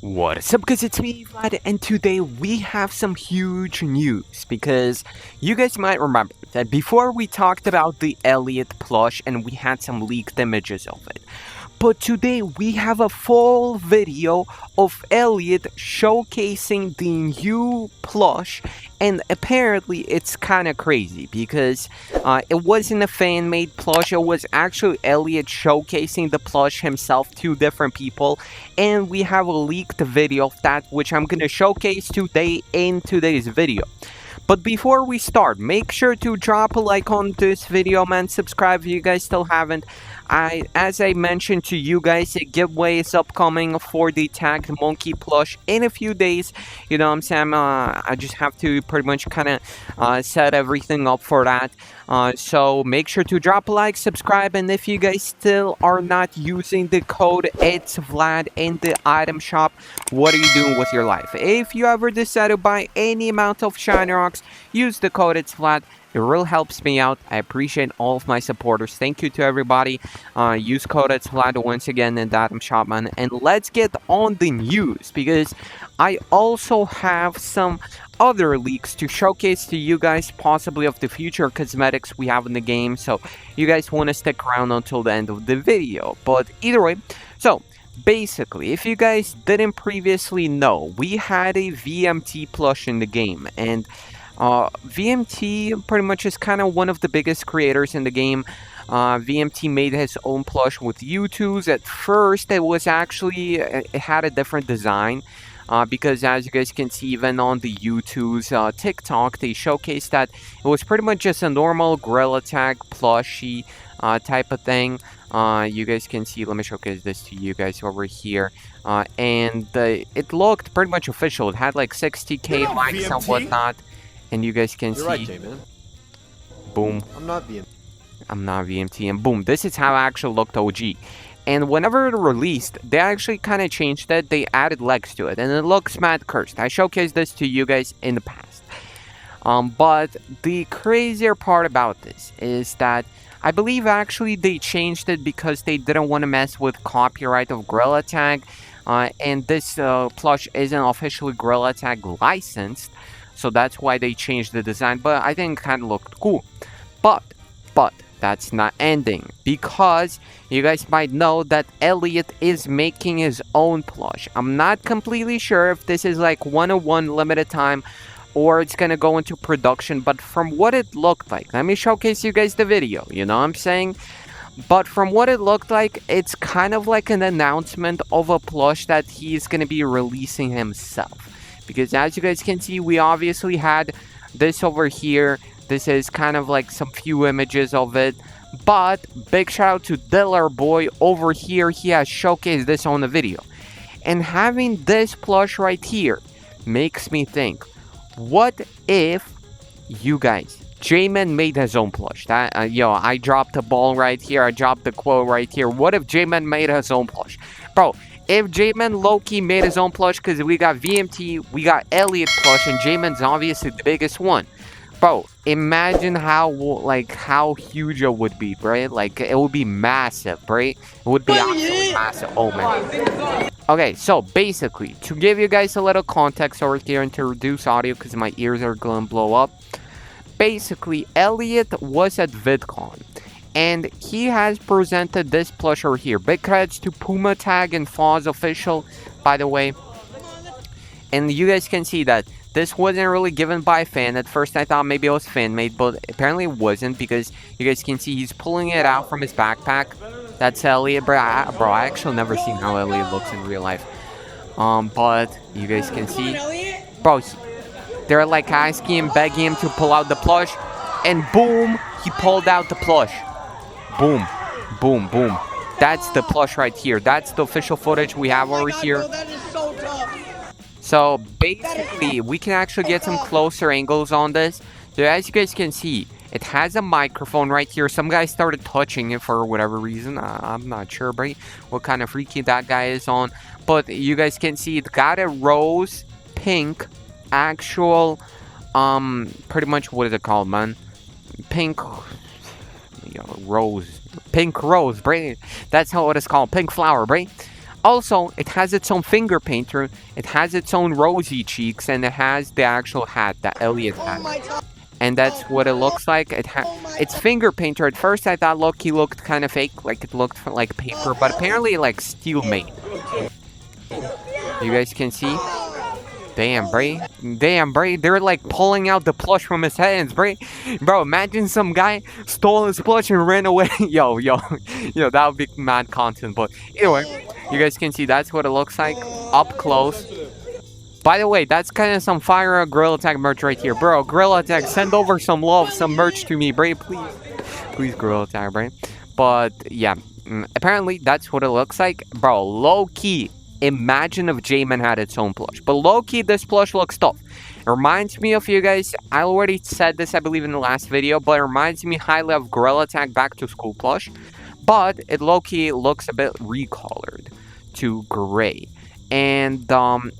What's up guys, it's me Vlad, and today we have some huge news because you guys might remember that before we talked about the ELLIOT plush and we had some leaked images of it. But today we have a full video of ELLIOT showcasing the new plush, and apparently it's kind of crazy because it wasn't a fan-made plush, it was actually ELLIOT showcasing the plush himself to different people, and we have a leaked video of that which I'm going to showcase today in today's video. But before we start, make sure to drop a like on this video, man. Subscribe if you guys still haven't. As I mentioned to you guys, a giveaway is upcoming for the tagged monkey plush in a few days. You know what I'm saying? I just have to pretty much kind of set everything up for that. So make sure to drop a like, subscribe, and if you guys still are not using the code itsVlad in the item shop, what are you doing with your life? If you ever decide to buy any amount of shiny rocks, use the code itsVlad. It really helps me out. I appreciate all of my supporters. Thank you to everybody. Use code itsVlad once again in the item shop, man. And let's get on the news, because I also have some other leaks to showcase to you guys, possibly of the future cosmetics we have in the game. So you guys want to stick around until the end of the video. But either way, so basically, if you guys didn't previously know, we had a VMT plush in the game, and VMT pretty much is kind of one of the biggest creators in the game. VMT made his own plush with U2s. At first, it was actually, it had a different design. Because as you guys can see, even on the U2's TikTok, they showcased that it was pretty much just a normal Gorilla Tag plushie type of thing. You guys can see, let me showcase this to you guys over here. And it looked pretty much official. It had like 60k likes and whatnot. And you guys can see, right, J-Man. Boom. I'm not VMT. I'm not VMT, and boom, this is how it actually looked OG. And whenever it released, they actually kind of changed it. They added legs to it, and it looks mad cursed. I showcased this to you guys in the past. But the crazier part about this is that I believe actually they changed it because they didn't want to mess with copyright of Gorilla Tag. And this plush isn't officially Gorilla Tag licensed. So that's why they changed the design, but I think it kind of looked cool. But that's not ending, because you guys might know that ELLIOT is making his own plush. I'm not completely sure if this is like one-on-one limited time or it's gonna go into production, but from what it looked like, let me showcase you guys the video, you know what I'm saying? But from what it looked like, it's kind of like an announcement of a plush that he's gonna be releasing himself. Because as you guys can see, we obviously had this over here. This is kind of like some few images of it. But big shout out to Diller Boy over here. He has showcased this on the video. And having this plush right here makes me think, what if you guys, J-Man made his own plush? That yo, I dropped the ball right here. I dropped the quote right here. What if J-Man made his own plush? Bro, if J-Man low-key made his own plush, because we got VMT, we got ELLIOT plush, and J-Man's obviously the biggest one. Bro, imagine how huge it would be, right? Like, it would be massive, right? It would be absolutely massive. Oh, man. Okay, so basically, to give you guys a little context over here and to reduce audio, because my ears are going to blow up. Basically, ELLIOT was at VidCon. And he has presented this plush over here. Big credits to Puma Tag and Foz Official, by the way. And you guys can see that this wasn't really given by a fan. At first I thought maybe it was fan-made, but apparently it wasn't, because you guys can see he's pulling it out from his backpack. That's ELLIOT. Bro, I actually never seen how ELLIOT looks in real life. But you guys can see, bro, they're like asking him, begging him to pull out the plush, and boom, he pulled out the plush. Boom, boom, boom. That's the plush right here. That's the official footage we have over here. So basically, we can actually get some closer angles on this. So as you guys can see, it has a microphone right here. Some guy started touching it for whatever reason. I'm not sure, bro, what kind of freaky that guy is on. But you guys can see it got a rose pink actual, pretty much, what is it called, man? Pink... Yo, rose, pink rose, brain. That's how it is called, pink flower, brain. Also, it has its own finger painter, it has its own rosy cheeks, and it has the actual hat that Elliot had. And that's what it looks like. It's finger painter. At first I thought Loki looked kind of fake, like it looked like paper, but apparently like steel made. You guys can see. Damn, Bray. Damn, Bray. They're like pulling out the plush from his hands, Bray. Bro, imagine some guy stole his plush and ran away. Yo, that would be mad content. But anyway, you guys can see that's what it looks like up close. By the way, that's kind of some fire Gorilla Tag merch right here. Bro, Gorilla Tag, send over some love, some merch to me, Bray, please. Please, Gorilla Tag, Bray. But, yeah, apparently that's what it looks like. Bro, low-key, imagine if J-Man had its own plush. But low-key, this plush looks tough. It reminds me of you guys, I already said this, I believe, in the last video, but it reminds me highly of Gorilla Tag Back to School plush. But it low-key looks a bit recolored to gray. And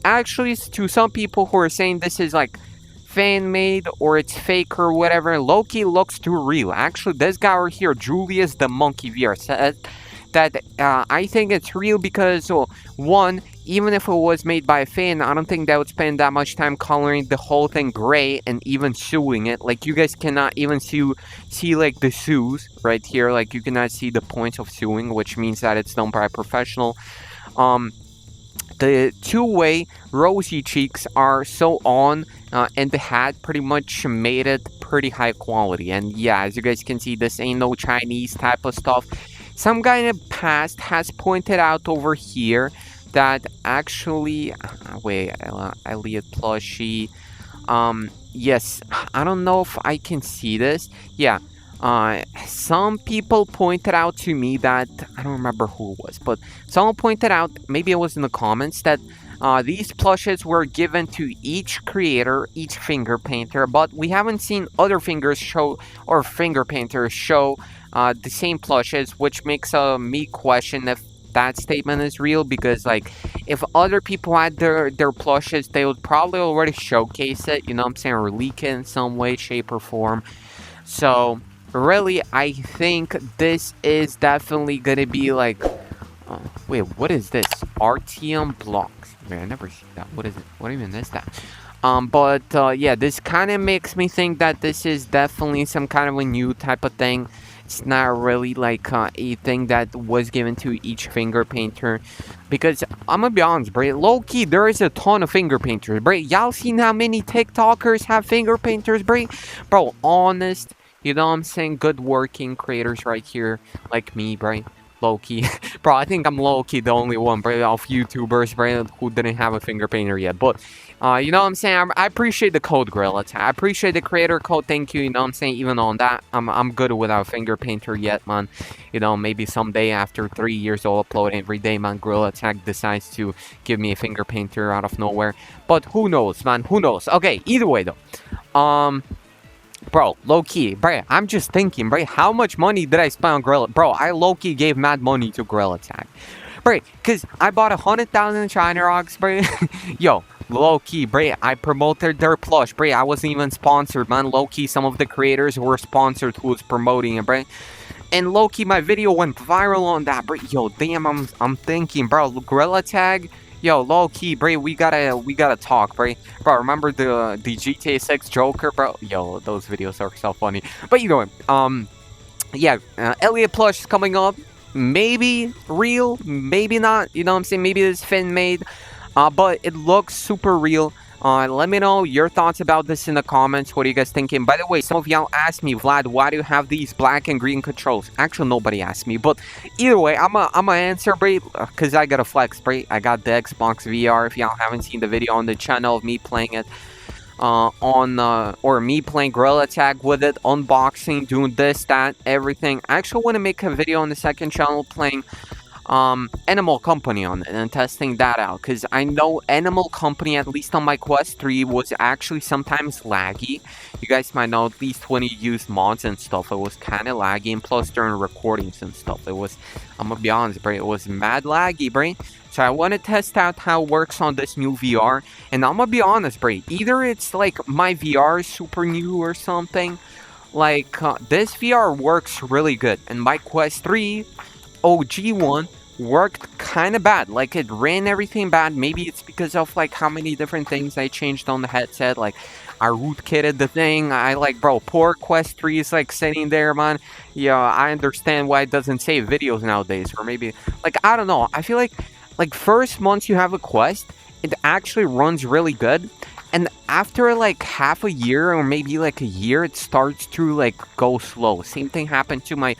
actually, to some people who are saying this is like fan made or it's fake or whatever, Loki looks too real. Actually, this guy right here, Julius the Monkey VR, said that I think it's real because, one, even if it was made by a fan, I don't think they would spend that much time coloring the whole thing gray and even sewing it. Like, you guys cannot even see like the sews right here. Like, you cannot see the points of sewing, which means that it's done by a professional. The two-way rosy cheeks are so on, and the hat pretty much made it pretty high quality. And yeah, as you guys can see, this ain't no Chinese type of stuff. Some guy in the past has pointed out over here that actually, wait, ELLIOT plushie. Yes, I don't know if I can see this. Yeah. Some people pointed out to me that, I don't remember who it was, but someone pointed out, maybe it was in the comments, that these plushes were given to each creator, each finger painter, but we haven't seen other finger painters show the same plushes, which makes me question if that statement is real, because like if other people had their plushes, they would probably already showcase it, you know what I'm saying, or leak it in some way, shape, or form. So really, I think this is definitely gonna be like, wait, what is this? RTM blocks. Wait, I never seen that. What is it? What even is that? Yeah, this kind of makes me think that this is definitely some kind of a new type of thing. It's not really like a thing that was given to each finger painter, because I'm gonna be honest, bro, low-key there is a ton of finger painters, bro. Y'all seen how many TikTokers have finger painters, bro? Honest, you know what I'm saying? Good working creators right here, like me, bro. Low-key. Bro, I think I'm low-key the only one, bro, of YouTubers, bro, who didn't have a finger painter yet. But, you know what I'm saying? I appreciate the code, Gorilla Tag. I appreciate the creator code. Thank you, you know what I'm saying? Even on that, I'm good without a finger painter yet, man. You know, maybe someday after 3 years I'll upload every day, man. Gorilla Tag decides to give me a finger painter out of nowhere. But who knows, man? Who knows? Okay, either way, though. Bro, low-key, bro, I'm just thinking, bro, how much money did I spend on Gorilla? Bro, I low-key gave mad money to Gorilla Tag. Bro, because I bought 100,000 China Rocks, bro. Yo, low-key, bro, I promoted their plush, bro. I wasn't even sponsored, man. Low-key, some of the creators were sponsored who was promoting it, bro. And low-key, my video went viral on that, bro. Yo, damn, I'm thinking, bro, Gorilla Tag. Yo, low-key, bro, we gotta talk, bro. Bro, remember the GTA 6 Joker, bro? Yo, those videos are so funny. But you know, yeah, ELLIOT plush is coming up. Maybe real, maybe not. You know what I'm saying? Maybe it's fan-made. But it looks super real. Let me know your thoughts about this in the comments. What are you guys thinking? By the way, some of y'all asked me, Vlad, why do you have these black and green controls? Actually, nobody asked me, but either way, I'm a answer, bro, because I got a flex, bro. I got the Xbox VR. If y'all haven't seen the video on the channel of me playing it, or me playing Gorilla Tag with it, unboxing, doing this, that, everything. I actually want to make a video on the second channel playing Animal Company on it and testing that out, because I know Animal Company, at least on my Quest 3, was actually sometimes laggy. You guys might know, at least when you use mods and stuff, it was kind of laggy, and plus during recordings and stuff, it was, I'm gonna be honest, bro, it was mad laggy, bro. So I want to test out how it works on this new VR, and I'm gonna be honest, bro, either it's like my VR is super new or something, like, this VR works really good, and my Quest 3 OG one worked kind of bad. Like, it ran everything bad. Maybe it's because of, like, how many different things I changed on the headset. Like, I rootkitted the thing. I, like, bro, poor Quest 3 is, like, sitting there, man. Yeah, I understand why it doesn't save videos nowadays. Or maybe, like, I don't know. I feel like, first, once you have a Quest, it actually runs really good. And after, like, half a year or maybe, like, a year, it starts to, like, go slow. Same thing happened to my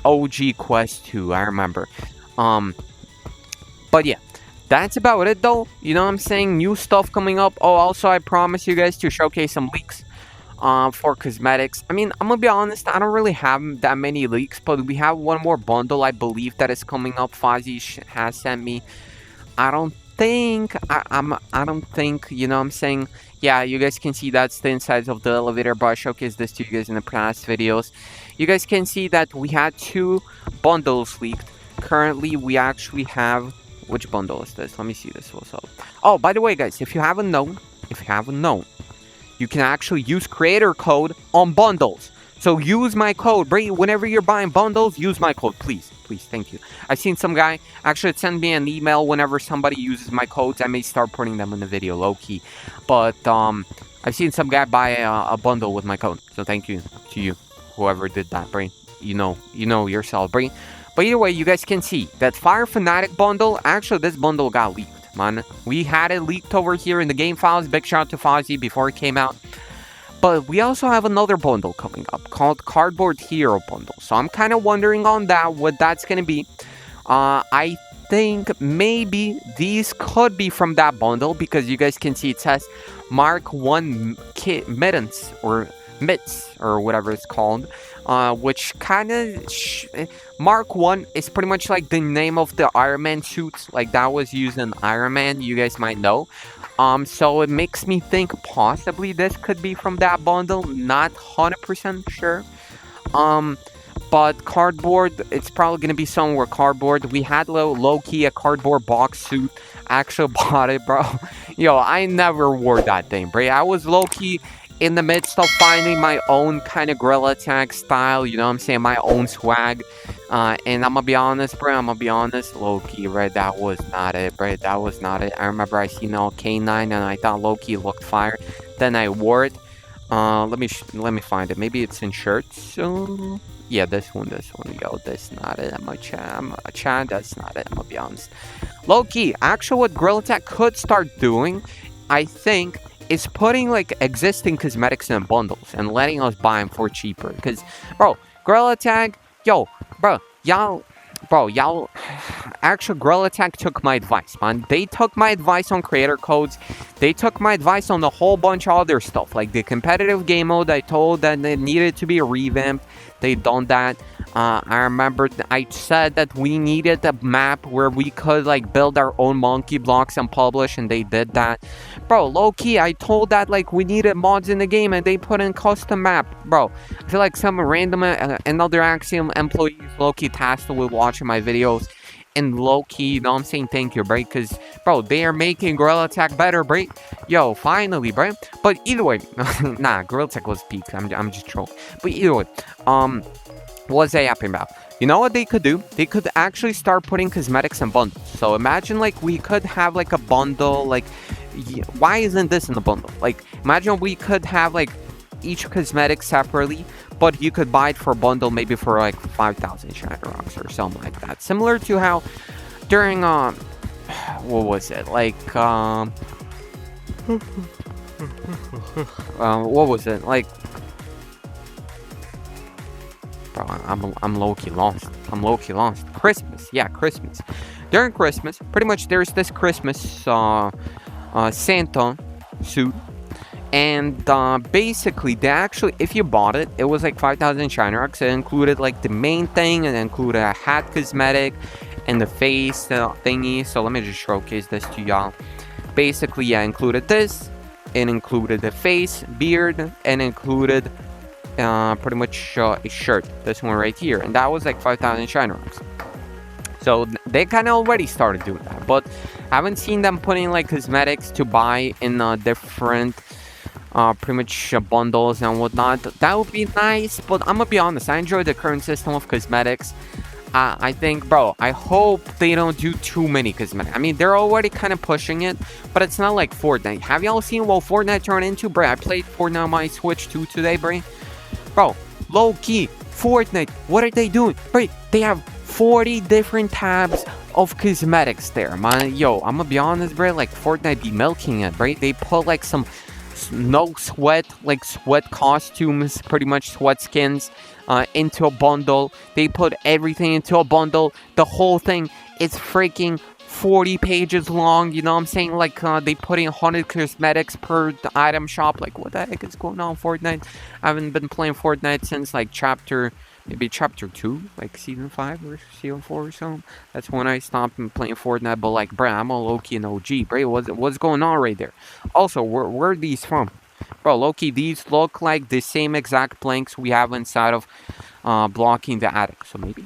OG Quest 2, I remember. But yeah, that's about it, though. You know what I'm saying? New stuff coming up. Oh, also, I promise you guys to showcase some leaks for cosmetics. I mean, I'm gonna be honest, I don't really have that many leaks, but we have one more bundle, I believe, that is coming up. Fozzie has sent me. I don't think, I don't think, you know what I'm saying? Yeah, you guys can see that's the insides of the elevator, but I showcased this to you guys in the past videos. You guys can see that we had 2 bundles leaked. Currently, we actually have... Which bundle is this? Let me see this. What's up? Oh, by the way, guys, if you haven't known, you can actually use creator code on bundles. So use my code. Whenever you're buying bundles, use my code, please. Please, thank you. I've seen some guy actually send me an email whenever somebody uses my codes. I may start putting them in the video, low-key. But I've seen some guy buy a bundle with my code. So thank you to you, whoever did that, Brain. You know yourself, Brain. But either way, you guys can see that Fire Fanatic bundle, actually this bundle got leaked, man. We had it leaked over here in the game files. Big shout out to Fozzie before it came out. But we also have another bundle coming up called Cardboard Hero Bundle. So I'm kind of wondering on that, what that's going to be. I think maybe these could be from that bundle because you guys can see it says Mark 1 mittens or mitts or whatever it's called. Which kind of Mark 1 is pretty much like the name of the Iron Man suits, like that was used in Iron Man, you guys might know. So it makes me think possibly this could be from that bundle, not 100% sure. But cardboard, it's probably gonna be somewhere cardboard. We had low-key a cardboard box suit. I actually bought it, bro. Yo, I never wore that thing, bro. I was low-key in the midst of finding my own kind of Gorilla Tag style, you know what I'm saying, my own swag, and I'm gonna be honest, bro, low-key, right, that was not it, bro, that was not it. I remember I seen all K9, and I thought low-key looked fire, then I wore it. Let me find it, maybe it's in shirts, so, yeah, this one, yo, that's not it, I'm a Chad, that's not it, I'm gonna be honest. Low-key, actually what Gorilla Tag could start doing, I think, is putting like existing cosmetics in bundles and letting us buy them for cheaper. Because, bro, Gorilla Tag, yo, bro, y'all, actually, Gorilla Tag took my advice, man. They took my advice on creator codes. They took my advice on a whole bunch of other stuff, like the competitive game mode. I told that it needed to be revamped. They done that. I remember I said that we needed a map where we could like build our own monkey blocks and publish, and they did that. Bro, low-key, I told that like we needed mods in the game, and they put in custom map. Bro, I feel like some random another Axiom employees low-key tasked with watching my videos, and low-key, you know what I'm saying, thank you, bro, because, bro, they are making Gorilla Tag better, bro. Yo, finally, bro. But either way, nah, Gorilla Tag was peak. I'm just trolling. But either way, what was I yapping about? You know what they could do? They could actually start putting cosmetics in bundles. So imagine like we could have like a bundle, like, why isn't this in the bundle? Like, imagine we could have like each cosmetic separately, but you could buy it for a bundle maybe for like 5,000 Shiner Rocks or something like that. Similar to how during, what was it? Like, what was it? Like, bro, I'm low-key lost. Christmas. Yeah, Christmas. During Christmas, pretty much there's this Christmas Santa suit. And basically, they actually, if you bought it, it was like 5,000 Shiner Rocks. It included like the main thing, and it included a hat cosmetic and the face thingy. So let me just showcase this to y'all. Basically, yeah, included this. It included the face, beard, and included pretty much a shirt. This one right here. And that was like 5,000 Shiner Rocks. So they kind of already started doing that. But I haven't seen them putting like cosmetics to buy in different pretty much bundles and whatnot. That would be nice, but I'm gonna be honest, I enjoy the current system of cosmetics. I think, bro, I hope they don't do too many cosmetics. I mean, they're already kind of pushing it, but it's not like Fortnite. Have y'all seen what Fortnite turned into, bro? I played Fortnite on my Switch 2 today, bro. Bro, low key, Fortnite, what are they doing? Bro, they have 40 different tabs of cosmetics there, man. Yo, I'm gonna be honest, bro, like Fortnite be milking it, right? They put like some no sweat, like sweat costumes, pretty much sweat skins, into a bundle. They put everything into a bundle. The whole thing is freaking 40 pages long, you know what I'm saying? Like, they put in 100 cosmetics per item shop. Like, what the heck is going on, Fortnite? I haven't been playing Fortnite since, like, maybe chapter 2, like, season 5 or season 4 or something. That's when I stopped playing Fortnite, but, like, bruh, I'm a low-key and OG, bro. What's going on right there? Also, where are these from? Bro, low-key, these look like the same exact planks we have inside of blocking the attic. So maybe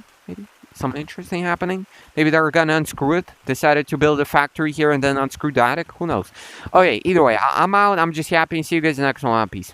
something interesting happening. Maybe they're gonna unscrew it, decided to build a factory here and then unscrew the attic. Who knows? Okay, either way, I'm out. I'm just happy to see you guys in the next one. Peace.